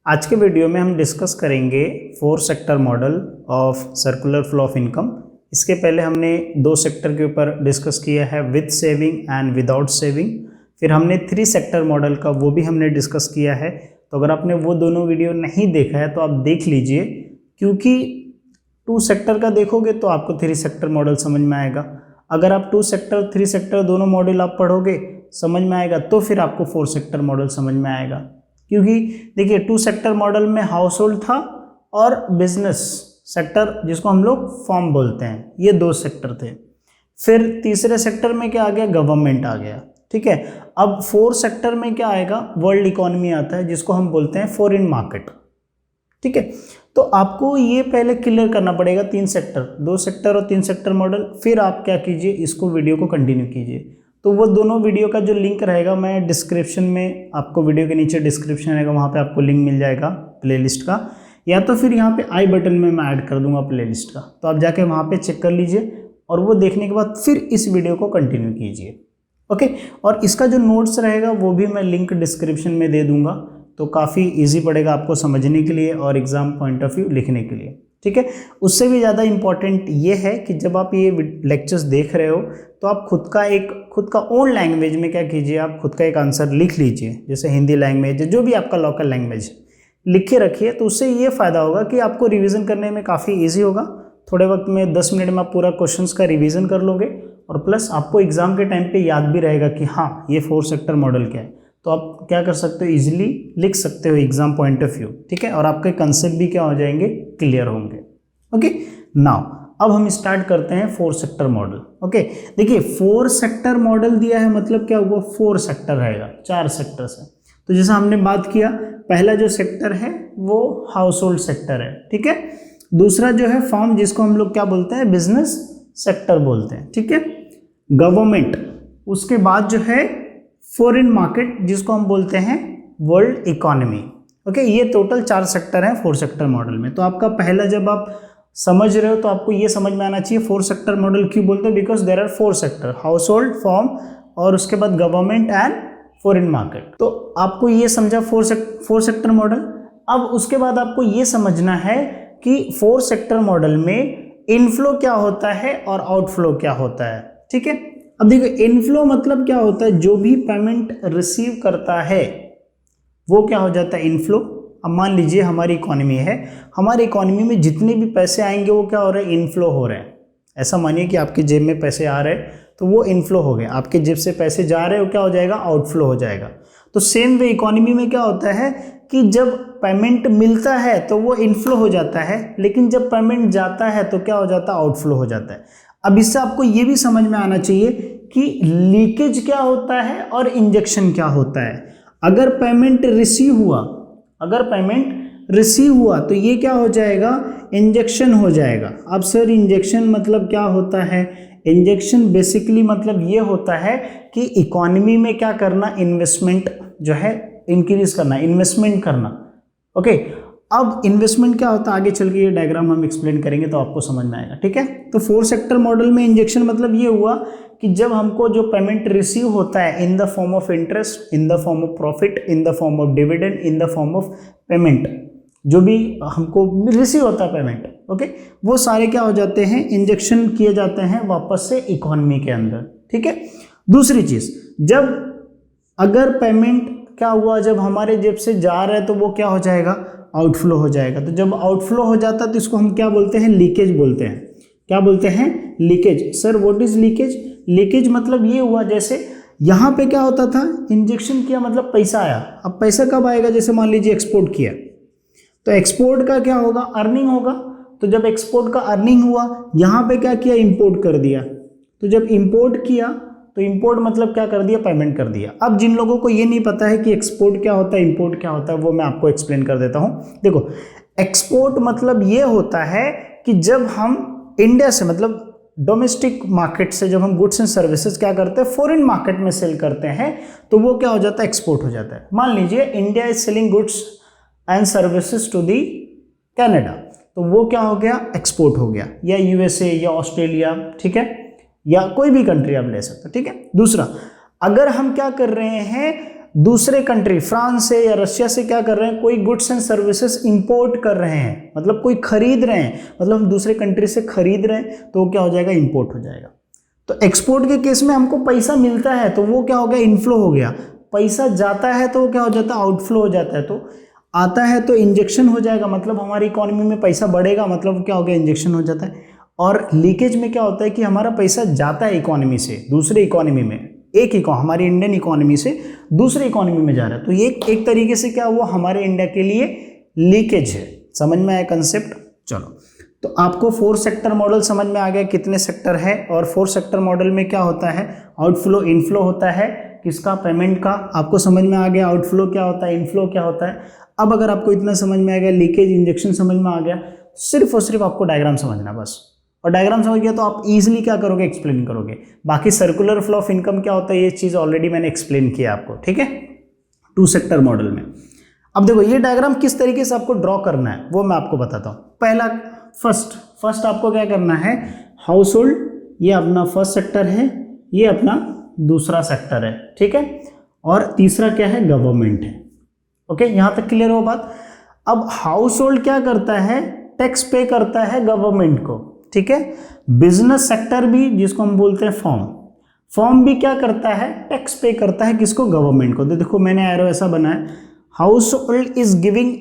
आज के वीडियो में हम डिस्कस करेंगे 4 sector model of circular flow of income. इसके पहले हमने 2 सेक्टर के ऊपर डिस्कस किया है, with saving and without saving. फिर हमने 3 सेक्टर मॉडल का वो भी हमने डिस्कस किया है। तो अगर आपने वो दोनों वीडियो नहीं देखा है तो आप देख लीजिए, क्योंकि 2 सेक्टर का देखोगे तो आपको 3 सेक्टर मॉडल समझ में आएगा। अगर आप 2 सेक्टर 3 सेक्टर दोनों मॉडल आप पढ़ोगे समझ में आएगा, तो फिर आपको 4 सेक्टर मॉडल समझ में आएगा। क्योंकि देखिए 2 सेक्टर मॉडल में हाउस होल्ड था और बिजनेस सेक्टर जिसको हम लोग फॉर्म बोलते हैं, ये 2 सेक्टर थे। फिर तीसरे सेक्टर में क्या आ गया, गवर्नमेंट आ गया। ठीक है, अब 4 सेक्टर में क्या आएगा, वर्ल्ड इकोनॉमी आता है जिसको हम बोलते हैं फॉरेन मार्केट। ठीक है, तो आपको ये पहले क्लियर करना पड़ेगा 3 सेक्टर, 2 सेक्टर और 3 सेक्टर मॉडल। फिर आप क्या कीजिए, इसको वीडियो को कंटिन्यू कीजिए। तो वो दोनों वीडियो का जो लिंक रहेगा मैं डिस्क्रिप्शन में, आपको वीडियो के नीचे डिस्क्रिप्शन रहेगा, वहाँ पे आपको लिंक मिल जाएगा प्लेलिस्ट का, या तो फिर यहाँ पे आई बटन में मैं ऐड कर दूंगा प्लेलिस्ट का। तो आप जाके वहाँ पे चेक कर लीजिए और वो देखने के बाद फिर इस वीडियो को कंटिन्यू कीजिए। ओके, और इसका जो नोट्स रहेगा वो भी मैं लिंक डिस्क्रिप्शन में दे दूंगा, तो काफ़ी ईजी पड़ेगा आपको समझने के लिए और एग्ज़ाम पॉइंट ऑफ व्यू लिखने के लिए। ठीक है, उससे भी ज़्यादा इम्पॉर्टेंट ये है कि जब आप ये लेक्चर्स देख रहे हो तो आप खुद का ओन लैंग्वेज में क्या कीजिए, आप खुद का एक आंसर लिख लीजिए। जैसे हिंदी लैंग्वेज, जो भी आपका लोकल लैंग्वेज लिख के रखिए, तो उससे ये फ़ायदा होगा कि आपको रिवीजन करने में काफ़ी ईजी होगा। थोड़े वक्त में 10 मिनट में आप पूरा क्वेश्चंस का रिवीजन कर लोगे, और प्लस आपको एग्जाम के टाइम पे याद भी रहेगा कि हाँ ये 4 सेक्टर मॉडल क्या है। तो आप क्या कर सकते हो, इजीली लिख सकते हो एग्जाम पॉइंट ऑफ व्यू। ठीक है, और आपके कंसेप्ट भी क्या हो जाएंगे, क्लियर होंगे। ओके, नाउ अब हम स्टार्ट करते हैं 4 सेक्टर मॉडल। ओके, देखिए 4 सेक्टर मॉडल दिया है, मतलब क्या हुआ, 4 सेक्टर रहेगा, 4 सेक्टर से। तो जैसा हमने बात किया, पहला जो सेक्टर है वो हाउस होल्ड सेक्टर है। ठीक है, दूसरा जो है फॉर्म, जिसको हम लोग क्या बोलते हैं, बिजनेस सेक्टर बोलते हैं। ठीक है, गवर्नमेंट, उसके बाद जो है फॉरेन मार्केट जिसको हम बोलते हैं वर्ल्ड इकोनॉमी। ओके, ये टोटल 4 सेक्टर हैं 4 सेक्टर मॉडल में। तो आपका पहला, जब आप समझ रहे हो तो आपको ये समझ में आना चाहिए 4 सेक्टर मॉडल क्यों बोलते हैं, because there are 4 sector, household, firm और उसके बाद गवर्नमेंट एंड फॉरेन मार्केट। तो आपको ये समझा 4 सेक्टर मॉडल। अब उसके बाद आपको ये समझना है कि 4 सेक्टर मॉडल में इनफ्लो क्या होता है और आउटफ्लो क्या होता है। ठीक है, अब देखो इनफ्लो मतलब क्या होता है, जो भी पेमेंट रिसीव करता है वो क्या हो जाता है, इनफ्लो। अब मान लीजिए हमारी इकोनॉमी है, हमारी इकोनॉमी में जितने भी पैसे आएंगे वो क्या हो रहे हैं, इनफ्लो हो रहे हैं। ऐसा मानिए कि आपकी जेब में पैसे आ रहे हैं तो वो इनफ्लो हो गए, आपके जेब से पैसे जा रहे हैं वो क्या हो जाएगा, आउटफ्लो हो जाएगा। तो सेम वे इकोनॉमी में क्या होता है कि जब पेमेंट मिलता है तो वो इनफ्लो हो जाता है, लेकिन जब पेमेंट जाता है तो क्या हो जाता है, आउटफ्लो हो जाता है। अब इससे आपको ये भी समझ में आना चाहिए कि लीकेज क्या होता है और इंजेक्शन क्या होता है। अगर पेमेंट रिसीव हुआ तो ये क्या हो जाएगा, इंजेक्शन हो जाएगा। अब सर इंजेक्शन मतलब क्या होता है, इंजेक्शन बेसिकली मतलब ये होता है कि इकोनॉमी में क्या करना, इन्वेस्टमेंट जो है इंक्रीज करना, इन्वेस्टमेंट करना। ओके, अब इन्वेस्टमेंट क्या होता है आगे चल के ये डायग्राम हम एक्सप्लेन करेंगे तो आपको समझ में आएगा। ठीक है, तो 4 सेक्टर मॉडल में इंजेक्शन मतलब ये हुआ कि जब हमको जो पेमेंट रिसीव होता है in the form of interest, in the form of profit, in the form of dividend, in the form of payment, जो भी हमको रिसीव होता है पेमेंट, ओके, वो सारे क्या हो जाते हैं, इंजेक्शन किए जाते हैं वापस से इकोनॉमी के अंदर। ठीक है, दूसरी चीज, जब अगर पेमेंट क्या हुआ, जब हमारे जेब से जा रहा है तो वो क्या हो जाएगा, आउटफ्लो हो जाएगा। तो जब आउटफ्लो हो जाता है तो इसको हम क्या बोलते हैं, लीकेज बोलते हैं। क्या बोलते हैं, leakage. Sir what is leakage, leakage मतलब ये हुआ, जैसे यहाँ पे क्या होता था, इंजेक्शन किया मतलब पैसा आया। अब पैसा कब आएगा, जैसे मान लीजिए एक्सपोर्ट किया तो एक्सपोर्ट का क्या होगा, अर्निंग होगा। तो जब एक्सपोर्ट का अर्निंग हुआ, यहाँ पे क्या किया, इंपोर्ट कर दिया। तो जब इंपोर्ट किया तो इंपोर्ट मतलब क्या कर दिया, पेमेंट कर दिया। अब जिन लोगों को ये नहीं पता है कि एक्सपोर्ट क्या होता है, इंपोर्ट क्या होता है, वो मैं आपको एक्सप्लेन कर देता हूँ। देखो, एक्सपोर्ट मतलब ये होता है कि जब हम इंडिया से, मतलब डोमेस्टिक मार्केट से जब हम गुड्स एंड सर्विसेज क्या करते हैं, फॉरेन मार्केट में सेल करते हैं, तो वो क्या हो जाता है, एक्सपोर्ट हो जाता है। मान लीजिए India is selling goods and services to the Canada, तो वो क्या हो गया, एक्सपोर्ट हो गया, या यूएसए या ऑस्ट्रेलिया, ठीक है, या कोई भी कंट्री आप ले सकते हो। ठीक है, दूसरा, अगर हम क्या कर रहे हैं, दूसरे कंट्री फ्रांस से या रशिया से क्या कर रहे हैं, कोई गुड्स एंड सर्विसेज इंपोर्ट कर रहे हैं, मतलब कोई खरीद रहे हैं, मतलब हम दूसरे कंट्री से खरीद रहे हैं तो वो क्या हो जाएगा, इंपोर्ट हो जाएगा। तो एक्सपोर्ट के केस में हमको पैसा मिलता है तो वो क्या हो गया, इनफ्लो हो गया। पैसा जाता है तो क्या हो जाता है, आउटफ्लो हो जाता है। तो आता है तो इंजेक्शन हो जाएगा, मतलब हमारी इकोनॉमी में पैसा बढ़ेगा, मतलब क्या हो गया, इंजेक्शन हो जाता है। और लीकेज में क्या होता है कि हमारा पैसा जाता है इकोनॉमी से दूसरे इकोनॉमी में, हमारी इंडियन इकोनॉमी से दूसरे इकोनॉमी में जा रहा है। तो ये एक तरीके से क्या हुआ, हमारे इंडिया के लिए लीकेज है। समझ में आया कंसेप्ट? चलो, तो आपको 4 सेक्टर मॉडल समझ में आ गया, कितने सेक्टर है, और 4 सेक्टर मॉडल में क्या होता है, आउटफ्लो इनफ्लो होता है, किसका, पेमेंट का। आपको समझ में आ गया आउटफ्लो क्या होता है, इनफ्लो क्या होता है। अब अगर आपको इतना समझ में आ गया, लीकेज इंजेक्शन समझ में आ गया, सिर्फ और सिर्फ आपको डायग्राम समझना बस। और डायग्राम समझ गया तो आप इजीली क्या करोगे, एक्सप्लेन करोगे। बाकी सर्कुलर फ्लो ऑफ इनकम क्या होता है, ये चीज़ ऑलरेडी मैंने एक्सप्लेन किया आपको, ठीक है, 2 सेक्टर मॉडल में। अब देखो ये डायग्राम किस तरीके से आपको ड्रॉ करना है वो मैं आपको बताता हूँ। पहला फर्स्ट आपको क्या करना है, हाउस होल्ड, ये अपना फर्स्ट सेक्टर है, ये अपना दूसरा सेक्टर है, ठीक है, और तीसरा क्या है, गवर्नमेंट है। ओके, यहां तक क्लियर हो बात। अब हाउस होल्ड क्या करता है, टैक्स पे करता है गवर्नमेंट को, ठीक है। बिजनेस सेक्टर भी, जिसको हम बोलते हैं फॉर्म भी क्या करता है, टैक्स पे करता है, किसको, गवर्नमेंट को। तो देखो मैंने एरो ऐसा बनाया, household is giving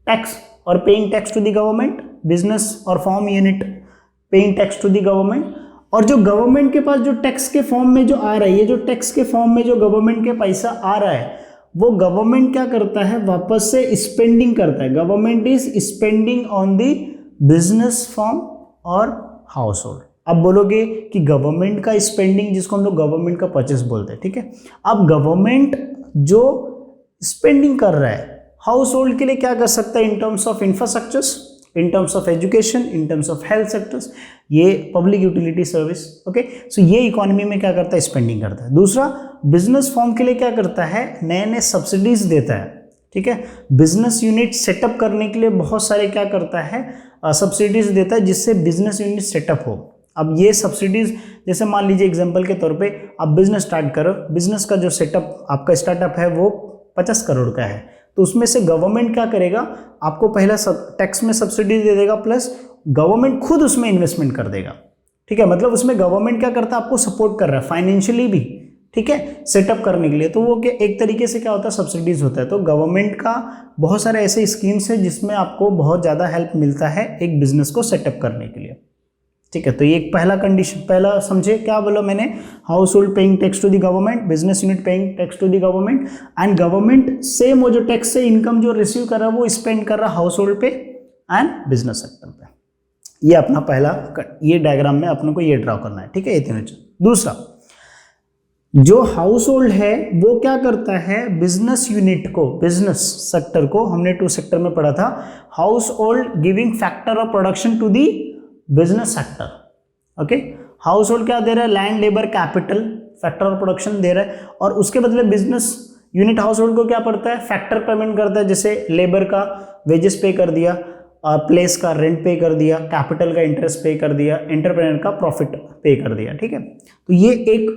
tax और paying tax to the government, business और firm unit paying tax to the government. और जो गवर्नमेंट के पास जो टैक्स के फॉर्म में जो आ रहा है, ये जो टैक्स के फॉर्म में जो गवर्नमेंट के पैसा आ रहा है, वो गवर्नमेंट क्या करता है, वापस से स्पेंडिंग करता है। Government is spending on the business form और हाउस होल्ड। अब बोलोगे कि गवर्नमेंट का स्पेंडिंग, जिसको हम लोग गवर्नमेंट का परचेस बोलते हैं, ठीक है। अब गवर्नमेंट जो स्पेंडिंग कर रहा है हाउस होल्ड के लिए क्या कर सकता है, in terms of infrastructures, in terms of education, in terms of health sectors, ये पब्लिक यूटिलिटी सर्विस। ओके, सो ये इकोनॉमी में क्या करता है, स्पेंडिंग करता है। दूसरा, बिजनेस फॉर्म के लिए क्या करता है, नए नए सब्सिडीज देता है, ठीक है। बिजनेस यूनिट सेटअप करने के लिए बहुत सारे क्या करता है, सब्सिडीज देता है, जिससे बिजनेस यूनिट सेटअप हो। अब ये सब्सिडीज, जैसे मान लीजिए एग्जांपल के तौर पे आप बिजनेस स्टार्ट करो, बिजनेस का जो सेटअप आपका स्टार्टअप है वो 50 करोड़ का है, तो उसमें से गवर्नमेंट क्या करेगा, आपको पहला टैक्स में सब्सिडी दे देगा, प्लस गवर्नमेंट खुद उसमें इन्वेस्टमेंट कर देगा, ठीक है। मतलब उसमें गवर्नमेंट क्या करता है, आपको सपोर्ट कर रहा है फाइनेंशियली भी, ठीक है, सेटअप करने के लिए। तो वो एक तरीके से क्या होता है, सब्सिडीज होता है। तो गवर्नमेंट का बहुत सारे ऐसे स्कीम्स है जिसमें आपको बहुत ज़्यादा हेल्प मिलता है एक बिजनेस को सेटअप करने के लिए, ठीक है। तो ये एक पहला कंडीशन, पहला समझे क्या बोला मैंने, household paying tax to the government, business unit paying tax to the government, and government same वो जो टैक्स से इनकम जो रिसीव कर रहा है वो स्पेंड कर रहा है हाउस होल्ड पे एंड बिजनेस सेक्टर पे। ये अपना पहला, ये डायग्राम में अपने को ये ड्रॉ करना है, ठीक है, ये तीनों चीज। दूसरा, जो हाउस होल्ड है वो क्या करता है, बिजनेस यूनिट को, बिजनेस सेक्टर को, हमने 2 सेक्टर में पढ़ा था, household giving factor of production to the business sector. Okay, household क्या दे रहा है, land, labour, capital, factor of production दे रहा है, और उसके बदले बिजनेस यूनिट हाउस होल्ड को क्या पड़ता है, फैक्टर पेमेंट करता है, जैसे लेबर का वेजेस पे कर दिया, प्लेस का रेंट पे कर दिया, कैपिटल का इंटरेस्ट पे कर दिया, एंटरप्रेन्योर का प्रॉफिट पे कर दिया, ठीक है। तो ये एक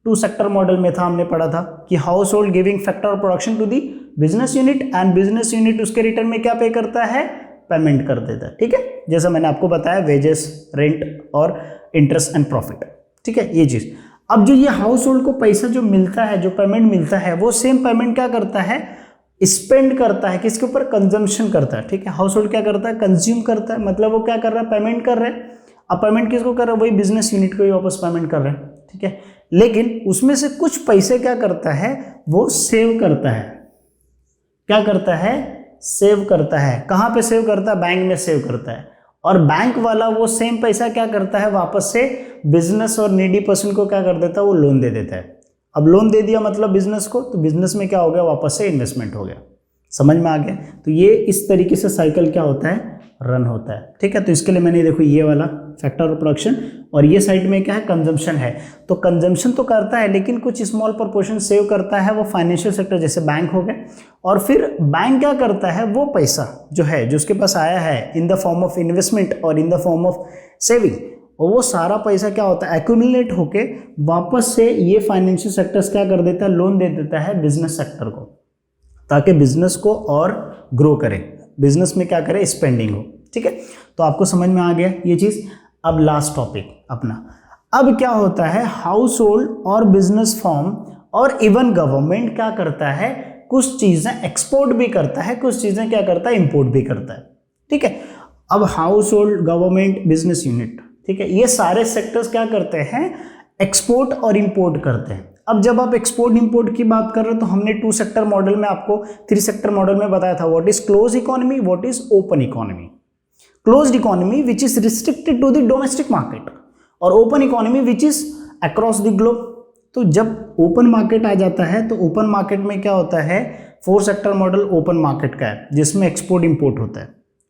2 सेक्टर मॉडल में था, हमने पढ़ा था कि household giving factor of production to the business unit, and business unit उसके रिटर्न में क्या पे करता है, पेमेंट कर देता है, ठीक है। जैसा मैंने आपको बताया, वेजेस, रेंट और इंटरेस्ट एंड प्रॉफिट, ठीक है, ये चीज। अब जो ये हाउस होल्ड को पैसा जो मिलता है, जो पेमेंट मिलता है, वो सेम पेमेंट क्या करता है, स्पेंड करता है, किसके ऊपर, कंजम्पशन करता है, ठीक है। हाउस होल्ड क्या करता है, कंज्यूम करता है, मतलब वो क्या कर रहा है, पेमेंट कर रहा है। अब पेमेंट किसको कर रहा है, वही बिजनेस यूनिट को ही वापस पेमेंट कर रहे हैं, ठीक है। लेकिन उसमें से कुछ पैसे क्या करता है, वो सेव करता है। क्या करता है, सेव करता है। कहाँ पे सेव करता है, बैंक में सेव करता है। और बैंक वाला वो सेम पैसा क्या करता है, वापस से बिजनेस और नीडी पर्सन को क्या कर देता है, वो लोन दे देता है। अब लोन दे दिया मतलब बिजनेस को, तो बिजनेस में क्या हो गया, वापस से इन्वेस्टमेंट हो गया। समझ में आ गया। तो ये इस तरीके से साइकिल क्या होता है, रन होता है, ठीक है। तो इसके लिए मैंने देखो ये वाला फैक्टर ऑफ प्रोडक्शन, और ये साइड में क्या है, कंजम्पशन है। तो कंजम्पशन तो करता है, लेकिन कुछ स्मॉल प्रोपोर्शन सेव करता है, वो फाइनेंशियल सेक्टर जैसे बैंक हो गए। और फिर बैंक क्या करता है, वो पैसा जो है, जो उसके पास आया है in the form of investment और in the form of saving, और वो सारा पैसा क्या होता है, एक्यूमुलेट होके वापस से ये फाइनेंशियल सेक्टर्स क्या कर देता है, लोन दे देता है बिजनेस सेक्टर को, ताकि बिजनेस को और ग्रो करे, बिजनेस में क्या करे, स्पेंडिंग हो। ठीक है, तो आपको समझ में आ गया ये चीज़। अब लास्ट टॉपिक अपना, अब क्या होता है, हाउस होल्ड और बिजनेस फॉर्म और इवन गवर्नमेंट क्या करता है, कुछ चीज़ें एक्सपोर्ट भी करता है, कुछ चीज़ें क्या करता है, इंपोर्ट भी करता है। ठीक है, अब house hold, government, business unit, ठीक है, ये सारे सेक्टर्स क्या करते हैं, एक्सपोर्ट और इंपोर्ट करते हैं। अब जब आप एक्सपोर्ट इंपोर्ट की बात कर रहे हो तो हमने 2 सेक्टर मॉडल में आपको 3 सेक्टर मॉडल में बताया था, what is close economy, what is open economy. Closed economy which is restricted to the domestic market, और open economy which is across the globe. तो जब ओपन मार्केट आ जाता है तो ओपन मार्केट में क्या होता है, 4 सेक्टर मॉडल ओपन मार्केट का है, जिसमें एक्सपोर्ट इंपोर्ट होता है।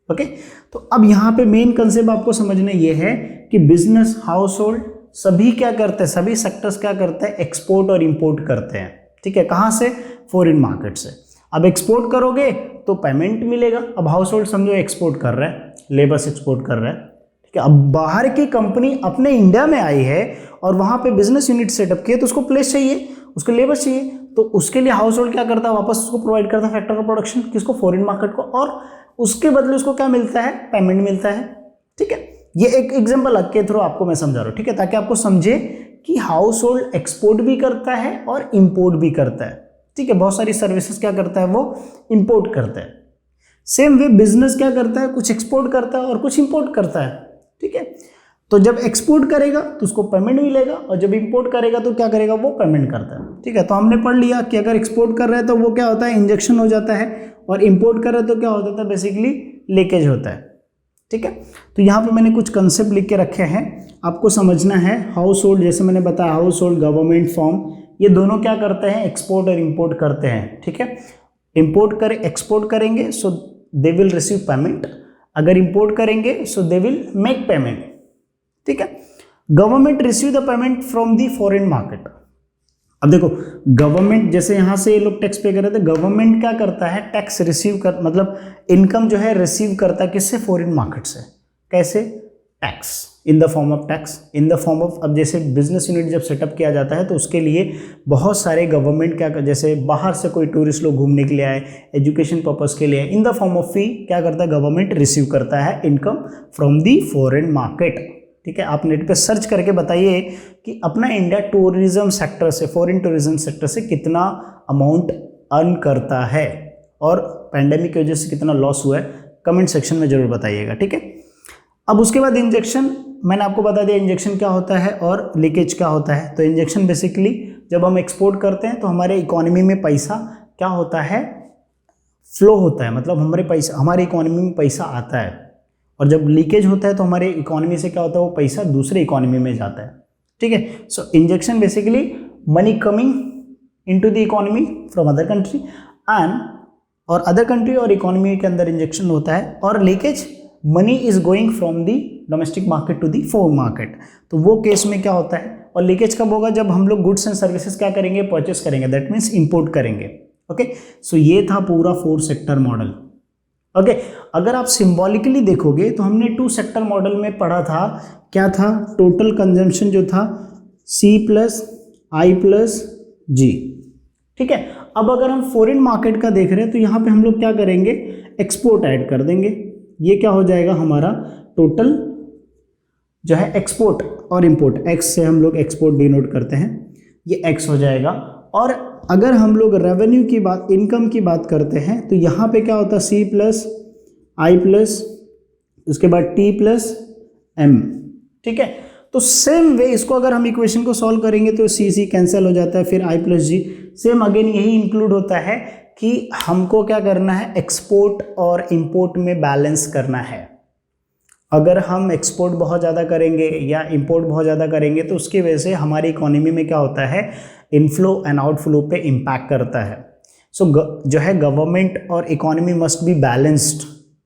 ओके, तो अब यहाँ पे मेन कंसेप्ट आपको समझना ये है कि बिजनेस, हाउस होल्ड सभी क्या करते हैं, सभी सेक्टर्स क्या करते हैं, एक्सपोर्ट और इंपोर्ट करते हैं। ठीक है, कहाँ से, फॉरेन मार्केट से। अब एक्सपोर्ट करोगे तो पेमेंट मिलेगा। अब हाउस होल्ड समझो एक्सपोर्ट कर रहा है, लेबर्स एक्सपोर्ट कर रहा है। ठीक है, अब बाहर की कंपनी अपने इंडिया में आई है और वहाँ पे बिजनेस यूनिट सेटअप किया, तो उसको प्लेस चाहिए, उसको लेबर चाहिए, तो उसके लिए हाउस होल्ड क्या करता है, वापस उसको प्रोवाइड करता है फैक्टर ऑफ प्रोडक्शन, किसको, फॉरेन मार्केट को, और उसके बदले उसको क्या मिलता है, पेमेंट मिलता है। ठीक है, ये एक एग्जांपल के थ्रू आपको मैं समझा रहा हूँ। ठीक है, ताकि आपको समझे कि हाउस होल्ड एक्सपोर्ट भी करता है और इंपोर्ट भी करता है। ठीक है, बहुत सारी सर्विसेज क्या करता है, वो इंपोर्ट करता है। सेम वे बिजनेस क्या करता है, कुछ एक्सपोर्ट करता है और कुछ इंपोर्ट करता है। ठीक है, तो जब एक्सपोर्ट करेगा तो उसको पेमेंट मिलेगा, और जब इंपोर्ट करेगा तो क्या करेगा, वो पेमेंट करता है। ठीक है, तो हमने पढ़ लिया कि अगर एक्सपोर्ट कर रहे हैं तो वो क्या होता है, इंजेक्शन हो जाता है, और इंपोर्ट कर रहे हैं तो क्या हो जाता है, बेसिकली लीकेज होता है। ठीक है, तो यहाँ पे मैंने कुछ कंसेप्ट लिख के रखे हैं, आपको समझना है। हाउस होल्ड, जैसे मैंने बताया, हाउस होल्ड, गवर्नमेंट फॉर्म, ये दोनों क्या करते हैं, एक्सपोर्ट और इंपोर्ट करते हैं। ठीक है, एक्सपोर्ट करेंगे सो दे विल रिसीव पेमेंट, अगर इंपोर्ट करेंगे सो दे विल मेक पेमेंट। ठीक है, government receive the payment from the foreign market. अब देखो, गवर्नमेंट जैसे यहाँ से ये लोग टैक्स पे कर रहे थे, गवर्नमेंट क्या करता है, टैक्स रिसीव कर, मतलब इनकम जो है रिसीव करता है किससे, फॉरेन मार्केट से। कैसे, tax, in the form of tax, in the form of, अब जैसे बिजनेस यूनिट जब सेटअप किया जाता है तो उसके लिए बहुत सारे गवर्नमेंट क्या, जैसे बाहर से कोई टूरिस्ट लोग घूमने के लिए आए, एजुकेशन पर्पस के लिए आए, इन द फॉर्म ऑफ फी क्या करता है, गवर्नमेंट रिसीव करता है income from the foreign market. ठीक है, आप नेट पे सर्च करके बताइए कि अपना इंडिया टूरिज्म सेक्टर से, फॉरेन टूरिज्म सेक्टर से कितना अमाउंट अर्न करता है, और पैंडेमिक की वजह से कितना लॉस हुआ है, कमेंट सेक्शन में जरूर बताइएगा। ठीक है, अब उसके बाद इंजेक्शन, मैंने आपको बता दिया इंजेक्शन क्या होता है और लीकेज क्या होता है। तो इंजेक्शन बेसिकली जब हम एक्सपोर्ट करते हैं तो हमारे इकोनॉमी में पैसा क्या होता है, फ्लो होता है, मतलब हमारे इकोनॉमी में पैसा आता है, और जब लीकेज होता है तो हमारे इकोनॉमी से क्या होता है, वो पैसा दूसरे इकोनॉमी में जाता है। ठीक है, so injection basically money coming into the economy from other country, and और अदर कंट्री और इकोनॉमी के अंदर इंजेक्शन होता है, और leakage money is going from the domestic market to the foreign market. तो वो केस में क्या होता है, और लीकेज कब होगा, जब हम लोग गुड्स एंड सर्विसेज क्या करेंगे, परचेस करेंगे, दैट मीन्स इंपोर्ट करेंगे। ओके, सो ये था पूरा 4 सेक्टर मॉडल। ओके, अगर आप सिंबॉलिकली देखोगे तो हमने 2 सेक्टर मॉडल में पढ़ा था, क्या था, टोटल कंजम्पशन जो था C+I+G। ठीक है, अब अगर हम फॉरेन मार्केट का देख रहे हैं तो यहाँ पे हम लोग क्या करेंगे, एक्सपोर्ट ऐड कर देंगे। ये क्या हो जाएगा, हमारा टोटल जो है एक्सपोर्ट और इंपोर्ट, एक्स से हम लोग एक्सपोर्ट डिनोट करते हैं, ये एक्स हो जाएगा। और अगर हम लोग रेवेन्यू की बात, इनकम की बात करते हैं तो यहाँ पे क्या होता है, C+I+, उसके बाद T+M। ठीक है, तो सेम वे इसको अगर हम इक्वेशन को सॉल्व करेंगे तो C कैंसिल हो जाता है, फिर I+G। सेम अगेन यही इंक्लूड होता है कि हमको क्या करना है, एक्सपोर्ट और इंपोर्ट में बैलेंस करना है। अगर हम एक्सपोर्ट बहुत ज़्यादा करेंगे या इंपोर्ट बहुत ज़्यादा करेंगे तो उसकी वजह से हमारी इकोनॉमी में क्या होता है, इनफ्लो एंड आउटफ्लो पे इम्पैक्ट करता है। सो जो है गवर्नमेंट और इकोनॉमी मस्ट बी बैलेंस्ड,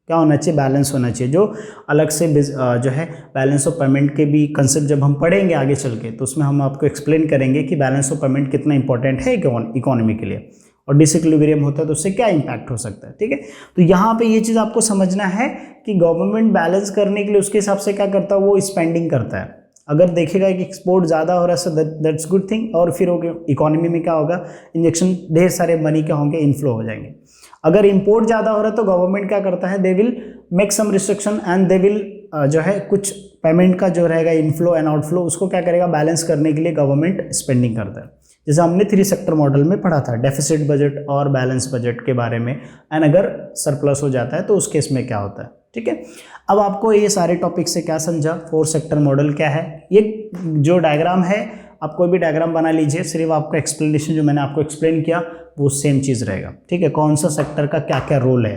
क्या होना चाहिए, बैलेंस होना चाहिए। जो अलग से जो है बैलेंस ऑफ पेमेंट के भी कंसेप्ट जब हम पढ़ेंगे आगे चल के तो उसमें हम आपको एक्सप्लेन करेंगे कि बैलेंस ऑफ पेमेंट कितना इंपॉर्टेंट है इकोनॉमी के लिए। और डिसइक्विलिब्रियम होता है तो उससे क्या इंपैक्ट हो सकता है। ठीक है, तो यहाँ पे ये चीज़ आपको समझना है कि गवर्नमेंट बैलेंस करने के लिए उसके हिसाब से क्या करता है, वो स्पेंडिंग करता है। अगर देखेगा कि एक्सपोर्ट ज़्यादा हो रहा है सो दैट्स गुड थिंग, और फिर इकोनॉमी में क्या होगा, इंजेक्शन, ढेर सारे मनी क्या होंगे, इनफ्लो हो जाएंगे। अगर इंपोर्ट ज़्यादा हो रहा है तो गवर्नमेंट क्या करता है, they will make some restriction and they will जो है कुछ पेमेंट का जो रहेगा इनफ्लो एंड आउटफ्लो, उसको क्या करेगा, बैलेंस करने के लिए गवर्नमेंट स्पेंडिंग करता है। जैसे हमने 3 सेक्टर मॉडल में पढ़ा था, डेफिसिट बजट और बैलेंस बजट के बारे में, एंड अगर सरप्लस हो जाता है तो उस केस में क्या होता है। ठीक है, अब आपको ये सारे टॉपिक से क्या समझा, 4 सेक्टर मॉडल क्या है, ये जो डायग्राम है आप कोई भी डायग्राम बना लीजिए, सिर्फ आपका एक्सप्लेनेशन जो मैंने आपको एक्सप्लेन किया वो सेम चीज़ रहेगा। ठीक है, कौन सा सेक्टर का क्या क्या रोल है।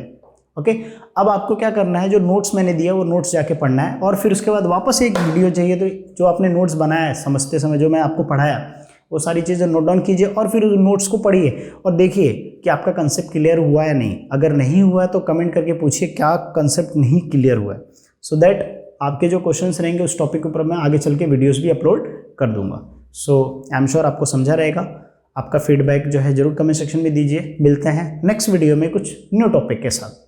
ओके, अब आपको क्या करना है, जो नोट्स मैंने दिया वो नोट्स जाके पढ़ना है, और फिर उसके बाद वापस एक वीडियो चाहिए, तो जो आपने नोट्स बनाया है समझते समय, जो मैं आपको पढ़ाया वो सारी चीज़ें नोट डाउन कीजिए, और फिर उस नोट्स को पढ़िए और देखिए कि आपका कंसेप्ट क्लियर हुआ या नहीं। अगर नहीं हुआ है तो कमेंट करके पूछिए क्या कंसेप्ट नहीं क्लियर हुआ है, सो दैट आपके जो क्वेश्चंस रहेंगे उस टॉपिक के ऊपर मैं आगे चल के वीडियोज़ भी अपलोड कर दूंगा। सो आई एम श्योर आपको समझा रहेगा। आपका फीडबैक जो है जरूर कमेंट सेक्शन में दीजिए। मिलते हैं नेक्स्ट वीडियो में कुछ न्यू टॉपिक के साथ।